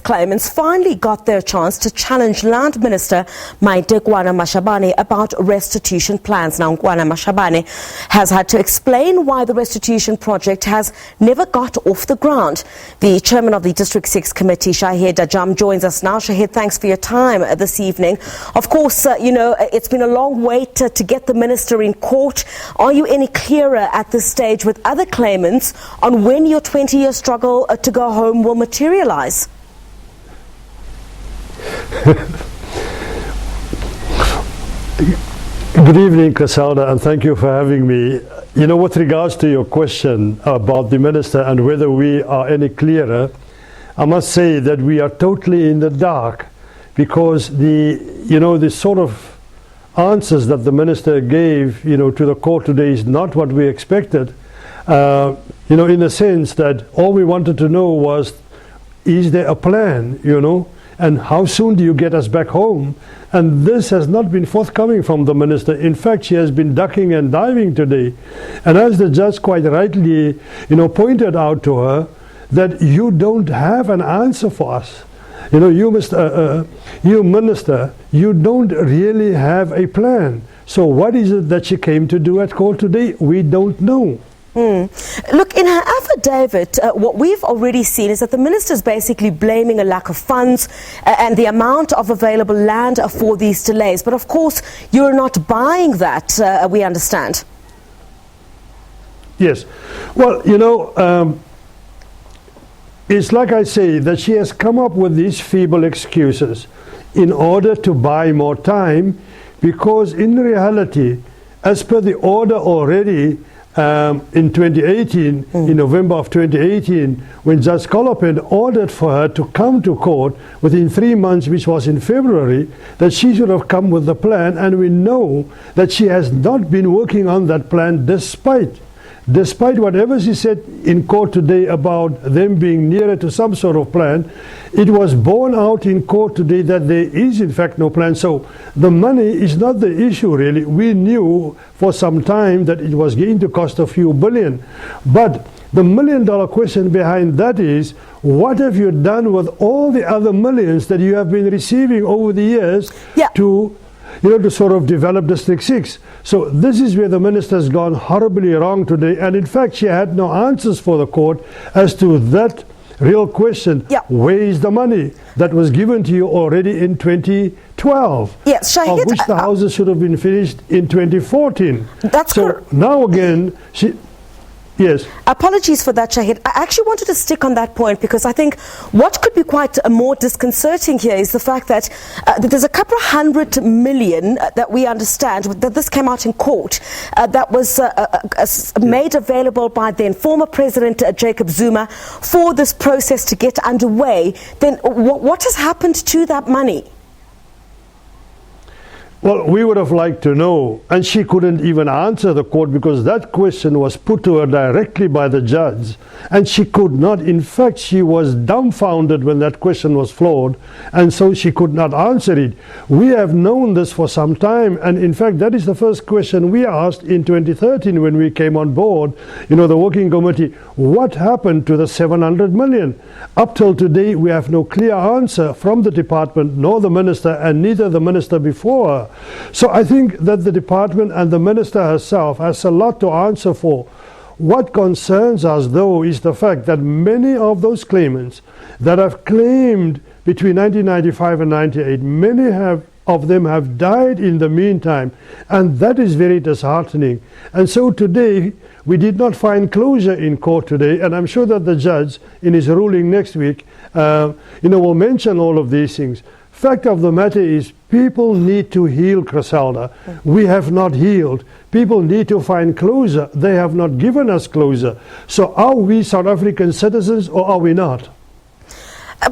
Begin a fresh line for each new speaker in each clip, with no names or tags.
claimants finally got their chance to challenge Land Minister Maite Nkoana-Mashabane about restitution plans. Now, Nkoana-Mashabane has had to explain why the restitution project has never got off the ground. The chairman of the District 6 Committee, Shahied Ajam, joins us now. Shahied, thanks for your time this evening. Of course, it's been a long wait to get the minister in court. Are you any clearer at this stage with other claimants on when your 20-year struggle to go home will materialize?
Good evening, Griselda, and thank you for having me. With regards to your question about the minister and whether we are any clearer, I must say that we are totally in the dark, because the sort of answers that the minister gave, to the court today is not what we expected. In the sense that all we wanted to know was, is there a plan, and how soon do you get us back home? And this has not been forthcoming from the minister. In fact, she has been ducking and diving today. And as the judge quite rightly, pointed out to her, that you don't have an answer for us. You minister, you don't really have a plan. So what is it that she came to do at court today? We don't know.
Look, in her affidavit, what we've already seen is that the minister is basically blaming a lack of funds and the amount of available land for these delays. But of course, you're not buying that, we understand.
Yes. Well, it's like I say, that she has come up with these feeble excuses in order to buy more time, because in reality, as per the order already, in 2018, in November of 2018, when Judge Colopin ordered for her to come to court within 3 months, which was in February, that she should have come with the plan, and we know that she has not been working on that plan despite whatever she said in court today about them being nearer to some sort of plan. It was borne out in court today that there is in fact no plan. So the money is not the issue really. We knew for some time that it was going to cost a few billion. But the million-dollar question behind that is, what have you done with all the other millions that you have been receiving over the years to sort of develop District 6. So this is where the minister has gone horribly wrong today. And in fact, she had no answers for the court as to that real question. Where is the money that was given to you already in 2012?
Yes, Shahied,
of which the houses should have been finished in 2014.
That's
so now again, Yes.
Apologies for that, Shahied. I actually wanted to stick on that point, because I think what could be quite more disconcerting here is the fact that there's a couple of 100 million that we understand that this came out in court that was made available by then former President Jacob Zuma for this process to get underway. Then what has happened to that money?
Well, we would have liked to know, and she couldn't even answer the court, because that question was put to her directly by the judge, and she could not. In fact, she was dumbfounded when that question was floored, and so she could not answer it. We have known this for some time, and in fact, that is the first question we asked in 2013 when we came on board, the working committee. What happened to the 700 million? Up till today, we have no clear answer from the department, nor the minister, and neither the minister before her. So I think that the department and the minister herself has a lot to answer for. What concerns us, though, is the fact that many of those claimants that have claimed between 1995 and 98, many of them have died in the meantime, and that is very disheartening. And so today, we did not find closure in court today, and I'm sure that the judge, in his ruling next week, will mention all of these things. Fact of the matter is, people need to heal, Griselda. We have not healed. People need to find closure. They have not given us closure. So are we South African citizens, or are we not?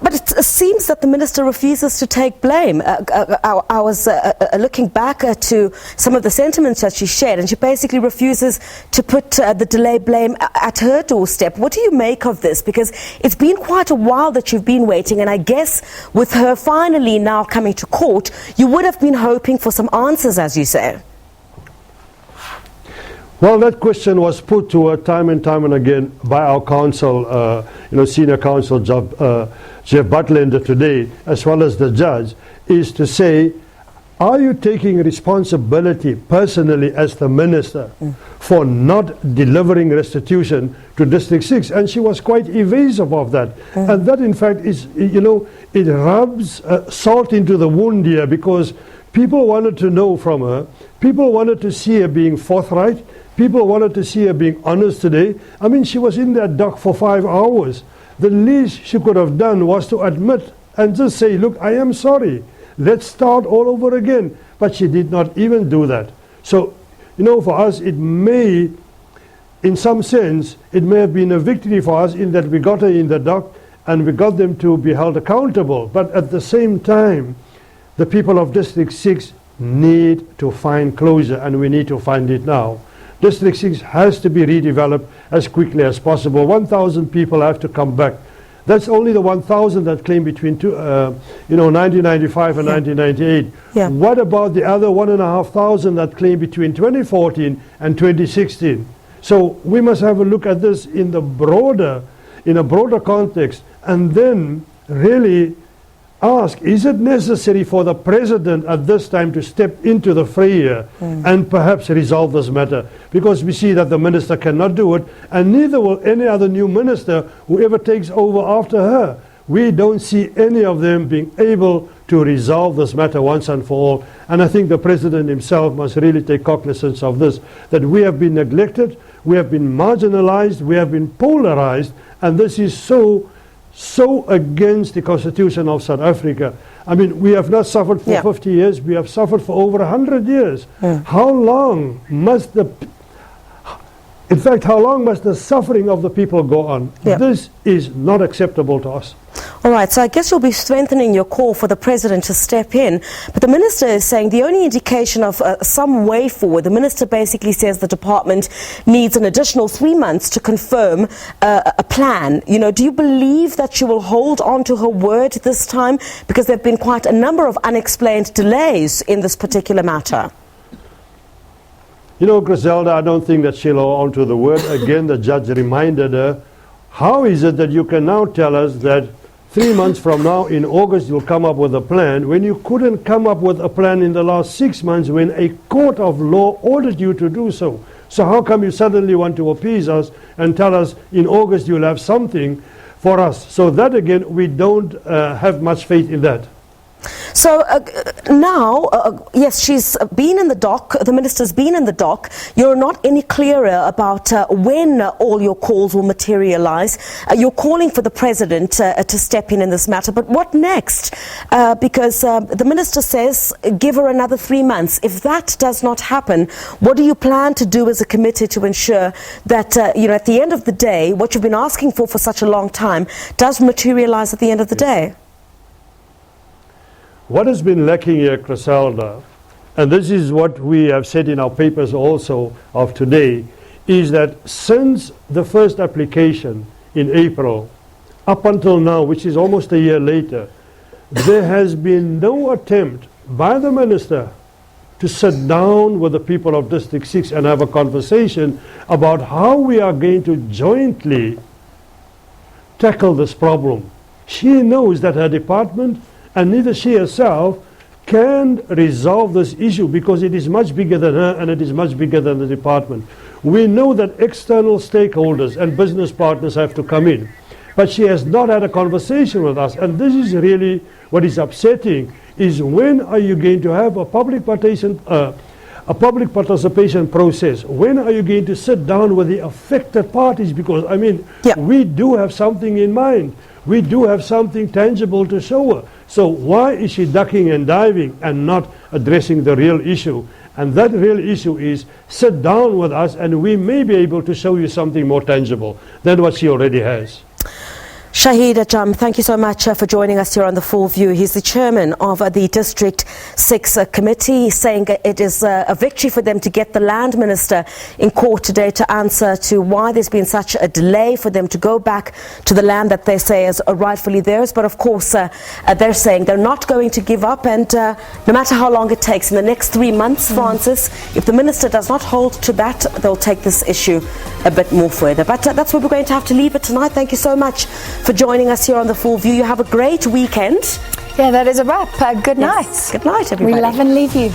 But it seems that the minister refuses to take blame. I was looking back to some of the sentiments that she shared, and she basically refuses to put the delay blame at her doorstep. What do you make of this? Because it's been quite a while that you've been waiting, and I guess with her finally now coming to court, you would have been hoping for some answers, as you say.
Well, that question was put to her time and time and again by our counsel, senior counsel Jeff Butlander today, as well as the judge, is to say, are you taking responsibility personally as the minister for not delivering restitution to District 6? And she was quite evasive of that. And that, in fact, is, it rubs salt into the wound here, because people wanted to know from her, people wanted to see her being forthright, people wanted to see her being honest today. I mean, she was in that dock for 5 hours. The least she could have done was to admit and just say, look, I am sorry. Let's start all over again. But she did not even do that. So, for us, it may, in some sense, it may have been a victory for us in that we got her in the dock and we got them to be held accountable. But at the same time, the people of District 6 need to find closure, and we need to find it now. District 6 has to be redeveloped as quickly as possible. 1,000 people have to come back. That's only the 1,000 that claimed between 1995 and 1998.
Yeah.
What about the other 1,500 that claimed between 2014 and 2016? So we must have a look at this in a broader context, and then really ask, is it necessary for the president at this time to step into the fray here and perhaps resolve this matter? Because we see that the minister cannot do it, and neither will any other new minister, whoever takes over after her. We don't see any of them being able to resolve this matter once and for all. And I think the president himself must really take cognizance of this, that we have been neglected, we have been marginalized, we have been polarized, and this is so against the Constitution of South Africa. I mean, we have not suffered for 50 years, we have suffered for over 100 years. How long must the suffering of the people go on? This is not acceptable to us.
All right, so I guess you'll be strengthening your call for the president to step in. But the minister is saying the only indication of some way forward, the minister basically says the department needs an additional 3 months to confirm a plan. Do you believe that she will hold on to her word this time? Because there have been quite a number of unexplained delays in this particular matter.
Griselda, I don't think that she'll hold on to the word. Again, the judge reminded her, how is it that you can now tell us that 3 months from now, in August, you'll come up with a plan, when you couldn't come up with a plan in the last 6 months when a court of law ordered you to do so? So how come you suddenly want to appease us and tell us in August you'll have something for us? So that, again, we don't have much faith in that.
So now, yes, she's been in the dock, the minister's been in the dock. You're not any clearer about when all your calls will materialize. You're calling for the president to step in this matter, but what next? Because the minister says give her another 3 months. If that does not happen, what do you plan to do as a committee to ensure that, at the end of the day, what you've been asking for such a long time does materialize at the end of the day?
What has been lacking here, Griselda, and this is what we have said in our papers also of today, is that since the first application in April, up until now, which is almost a year later, there has been no attempt by the minister to sit down with the people of District 6 and have a conversation about how we are going to jointly tackle this problem. She knows that her department, and neither she herself, can resolve this issue because it is much bigger than her and it is much bigger than the department. We know that external stakeholders and business partners have to come in, but she has not had a conversation with us, and this is really what is upsetting, is when are you going to have a public participation process? When are you going to sit down with the affected parties? Because, we do have something in mind. We do have something tangible to show her. So why is she ducking and diving and not addressing the real issue? And that real issue is, sit down with us and we may be able to show you something more tangible than what she already has.
Shahied Ajam, thank you so much for joining us here on The Full View. He's the chairman of the District 6 Committee, saying it is a victory for them to get the Land Minister in court today to answer to why there's been such a delay for them to go back to the land that they say is rightfully theirs. But of course, they're saying they're not going to give up, and no matter how long it takes, in the next 3 months, Francis, if the Minister does not hold to that, they'll take this issue a bit more further. But that's where we're going to have to leave it tonight. Thank you so much for joining us here on The Full View. You have a great weekend.
Yeah, that is a wrap. Good night.
Yes. Good night, everybody.
We love and leave you.